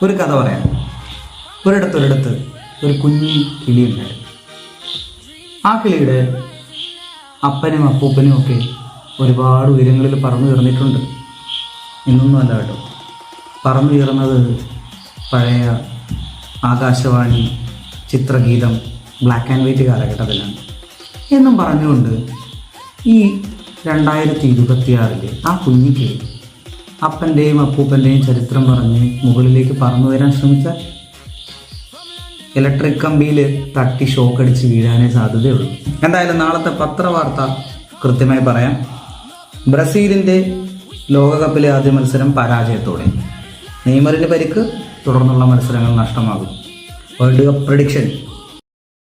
ഒരു കഥ പറയാം. ഒരിടത്ത് ഒരു കുഞ്ഞി കിളിയുണ്ടായിരുന്നു. ആ കിളിയുടെ അപ്പനും അപ്പൂപ്പനും ഒക്കെ ഒരുപാട് ഉയരങ്ങളിൽ പറന്നു കയറിയിട്ടുണ്ട്. ഇന്നൊന്നുമല്ല കേട്ടോ, പറന്നു കയറുന്നത് പഴയ Akashvani, Chitrageetham, black and white കാലഘട്ടത്തിലാണ് എന്നും പറഞ്ഞുകൊണ്ട് ഈ 2026 ആ കുഞ്ഞിക്ക് അപ്പൻ്റെയും അപ്പൂപ്പൻ്റെയും ചരിത്രം പറഞ്ഞ് മുകളിലേക്ക് പറന്നു വരാൻ ശ്രമിച്ചാൽ ഇലക്ട്രിക് കമ്പിയിൽ തട്ടി ഷോക്കടിച്ച് വീഴാനേ സാധ്യതയുള്ളൂ. എന്തായാലും നാളത്തെ പത്രവാർത്ത കൃത്യമായി പറയാം. ബ്രസീലിൻ്റെ ലോകകപ്പിലെ ആദ്യ മത്സരം പരാജയത്തോടെ, നെയ്മറിന് പരിക്ക്, തുടർന്നുള്ള മത്സരങ്ങൾ നഷ്ടമാകും. World cup prediction